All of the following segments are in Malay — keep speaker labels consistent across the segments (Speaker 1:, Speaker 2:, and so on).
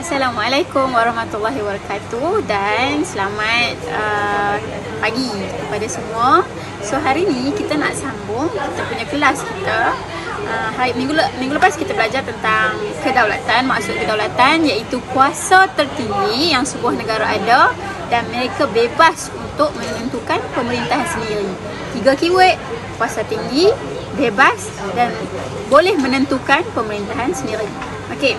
Speaker 1: Assalamualaikum warahmatullahi wabarakatuh dan selamat pagi kepada semua. So hari ni kita nak sambung kita punya kelas kita. Minggu lepas kita belajar tentang kedaulatan. Maksud kedaulatan iaitu kuasa tertinggi yang sebuah negara ada dan mereka bebas untuk menentukan pemerintahan sendiri. 3 keyword: kuasa tinggi, bebas dan boleh menentukan pemerintahan sendiri. Okey.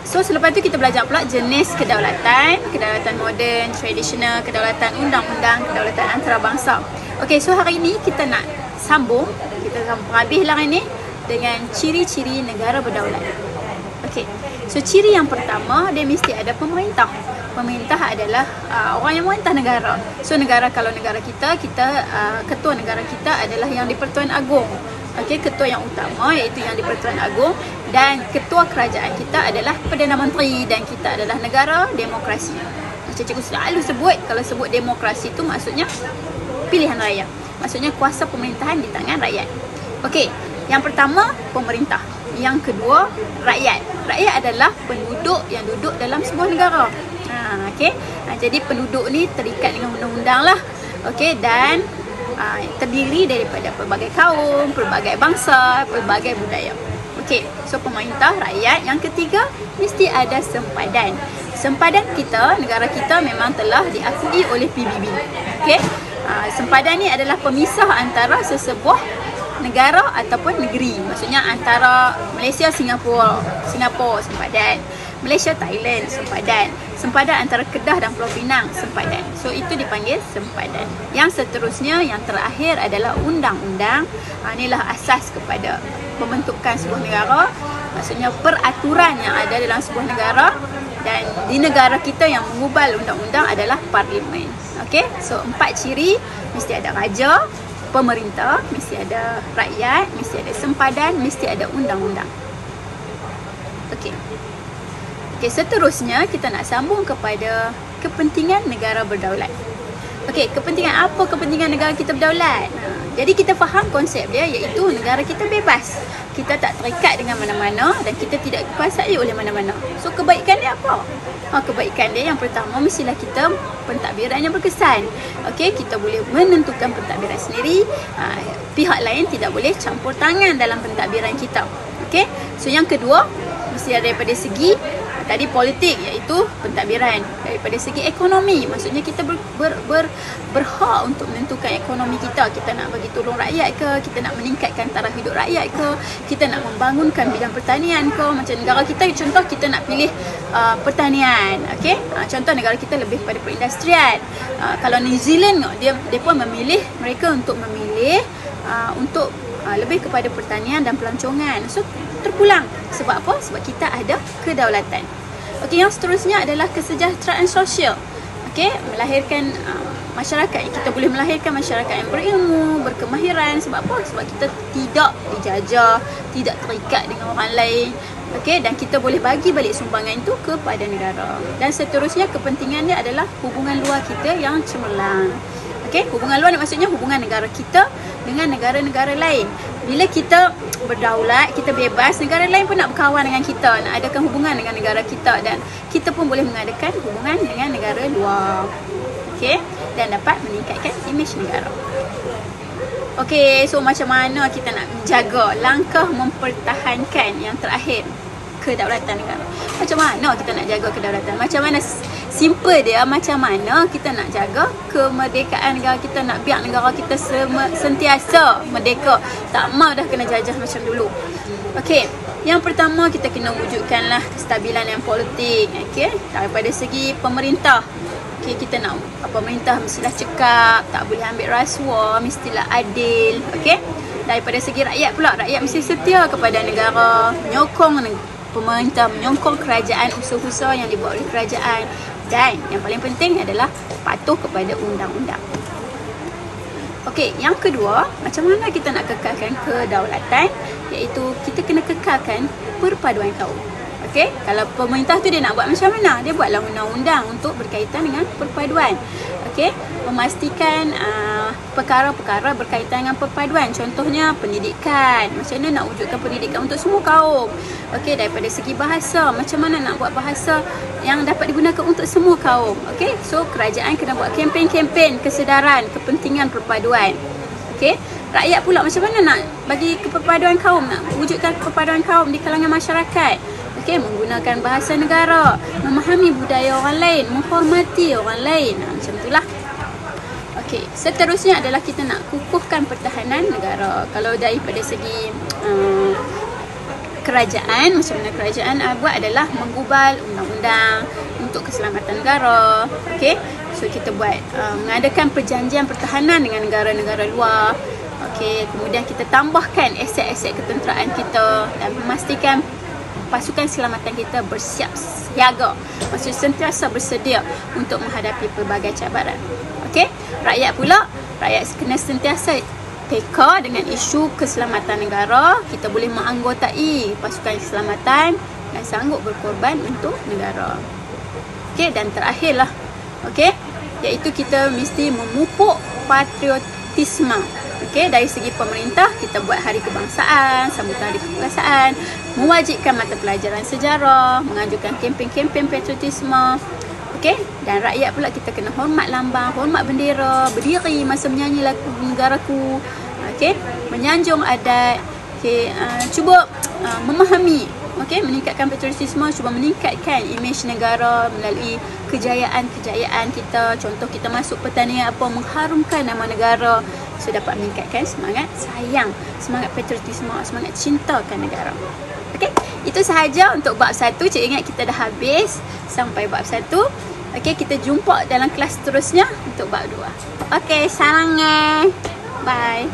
Speaker 1: So selepas tu kita belajar pula jenis kedaulatan moden, tradisional, kedaulatan undang-undang, kedaulatan antarabangsa. Okey, so hari ini kita nak sambung, kita habislah ini dengan ciri-ciri negara berdaulat. Okey. So ciri yang pertama, dia mesti ada pemerintah. Pemerintah adalah orang yang merintah negara. So kalau negara kita ketua negara kita adalah yang di-Pertuan Agong. Okey, ketua yang utama iaitu yang di-Pertuan Agong dan ketua kerajaan kita adalah Perdana Menteri dan kita adalah negara demokrasi. Macam cikgu selalu sebut, kalau sebut demokrasi tu maksudnya pilihan rakyat. Maksudnya kuasa pemerintahan di tangan rakyat. Okey, yang pertama pemerintah. Yang kedua rakyat. Rakyat adalah penduduk yang duduk dalam sebuah negara. Okey. Jadi penduduk ni terikat dengan undang-undang lah. Okey, dan terdiri daripada pelbagai kaum, pelbagai bangsa, pelbagai budaya. Okey, so pemerintah, rakyat. Yang ketiga, mesti ada sempadan. Sempadan kita, negara kita memang telah diakui oleh PBB. Okey, sempadan ni adalah pemisah antara sesebuah negara ataupun negeri. Maksudnya antara Malaysia, Singapura sempadan. Malaysia, Thailand sempadan. Sempadan antara Kedah dan Pulau Pinang sempadan. So itu dipanggil sempadan. Yang seterusnya, yang terakhir adalah undang-undang. Inilah asas kepada pembentukan sebuah negara. Maksudnya peraturan yang ada dalam sebuah negara. Dan di negara kita yang mengubal undang-undang adalah parlimen. Okey, so 4 ciri. Mesti ada raja, pemerintah, mesti ada rakyat, mesti ada sempadan, mesti ada undang-undang. Okey. Okey, seterusnya kita nak sambung kepada kepentingan negara berdaulat. Okey, kepentingan negara kita berdaulat? Jadi kita faham konsep dia iaitu negara kita bebas. Kita tak terikat dengan mana-mana dan kita tidak dikuasai oleh mana-mana. So kebaikan dia apa? Kebaikan dia yang pertama, mestilah kita pentadbiran yang berkesan. Okey, kita boleh menentukan pentadbiran sendiri. Pihak lain tidak boleh campur tangan dalam pentadbiran kita. Okey, so yang kedua, mesti daripada segi tadi politik iaitu pentadbiran. Daripada segi ekonomi, maksudnya kita berhak untuk menentukan ekonomi kita. Kita nak bagi tolong rakyat ke, kita nak meningkatkan taraf hidup rakyat ke, kita nak membangunkan bidang pertanian ke. Macam negara kita, contoh kita nak pilih pertanian. Okey, contoh negara kita lebih pada perindustrian. Kalau New Zealand, dia pun mereka untuk memilih untuk lebih kepada pertanian dan pelancongan. So terpulang. Sebab apa? Sebab kita ada kedaulatan. Okey, yang seterusnya adalah kesejahteraan sosial. Okey, melahirkan masyarakat. Kita boleh melahirkan masyarakat yang berilmu, berkemahiran. Sebab apa? Sebab kita tidak dijajah, tidak terikat dengan orang lain. Okey, dan kita boleh bagi balik sumbangan itu kepada negara. Dan seterusnya kepentingannya adalah hubungan luar kita yang cemerlang. Okey, hubungan luar ni maksudnya hubungan negara kita dengan negara-negara lain. Bila kita berdaulat, kita bebas, negara lain pun nak berkawan dengan kita, nak adakan hubungan dengan negara kita dan kita pun boleh mengadakan hubungan dengan negara luar. Okey, dan dapat meningkatkan imej negara. Okey, so macam mana kita nak menjaga langkah mempertahankan yang terakhir, kedaulatan negara? Macam mana kita nak jaga kedaulatan? Macam mana simple dia, macam mana kita nak jaga kemerdekaan negara kita, nak biar negara kita sentiasa merdeka, tak mau dah kena jajah macam dulu. Okey, yang pertama kita kena wujudkanlah kestabilan yang politik. Okey, daripada segi pemerintah, okey, kita nak pemerintah mestilah cekap, tak boleh ambil rasuah, mestilah adil. Okey, daripada segi rakyat pula, rakyat mesti setia kepada negara, menyokong pemerintah, menyokong kerajaan, usaha-usaha yang dibuat oleh kerajaan. Dan yang paling penting adalah patuh kepada undang-undang. Okey, yang kedua, macam mana kita nak kekalkan kedaulatan? Iaitu kita kena kekalkan perpaduan kaum. Okey, kalau pemerintah tu dia nak buat macam mana? Dia buatlah undang-undang untuk berkaitan dengan perpaduan. Okey, memastikan perkara-perkara berkaitan dengan perpaduan. Contohnya pendidikan. Macam mana nak wujudkan pendidikan untuk semua kaum? Okey, daripada segi bahasa, macam mana nak buat bahasa yang dapat digunakan untuk semua kaum? Okey, so kerajaan kena buat kempen-kempen kesedaran kepentingan perpaduan. Okey, rakyat pula macam mana nak bagi keperpaduan kaum, nak wujudkan keperpaduan kaum di kalangan masyarakat? Okey, menggunakan bahasa negara, memahami budaya orang lain, menghormati orang lain. Macam itulah. Okey, seterusnya adalah kita nak kukuhkan pertahanan negara. Kalau daripada segi kerajaan, macam mana kerajaan buat adalah menggubal undang-undang untuk keselamatan negara. Okey, so kita buat mengadakan perjanjian pertahanan dengan negara-negara luar. Okey, kemudian kita tambahkan aset-aset ketenteraan kita dan memastikan pasukan keselamatan kita bersiap siaga, maksudnya sentiasa bersedia untuk menghadapi pelbagai cabaran. Okey, rakyat pula, rakyat kena sentiasa teka dengan isu keselamatan negara. Kita boleh menganggotai pasukan keselamatan dan sanggup berkorban untuk negara. Okey, dan terakhirlah, okey, iaitu kita mesti memupuk patriotisme. Okey, dari segi pemerintah kita buat hari kebangsaan, sambutan hari kebangsaan, mewajibkan mata pelajaran sejarah, mengajukan kempen-kempen patriotisme. Okey, dan rakyat pula kita kena hormat lambang, hormat bendera, berdiri masa menyanyi lagu negaraku. Okey, menyanjung adat. Okey, cuba memahami, okey, meningkatkan patriotisme, cuba meningkatkan imej negara melalui kejayaan-kejayaan kita. Contoh kita masuk pertandingan apa, mengharumkan nama negara. So dapat meningkatkan semangat sayang, semangat patriotisme, semangat cintakan negara. Okey, itu sahaja untuk bab 1. Cik ingat kita dah habis sampai bab 1. Okey, kita jumpa dalam kelas seterusnya untuk bab 2. Okey, sarangnya. Bye.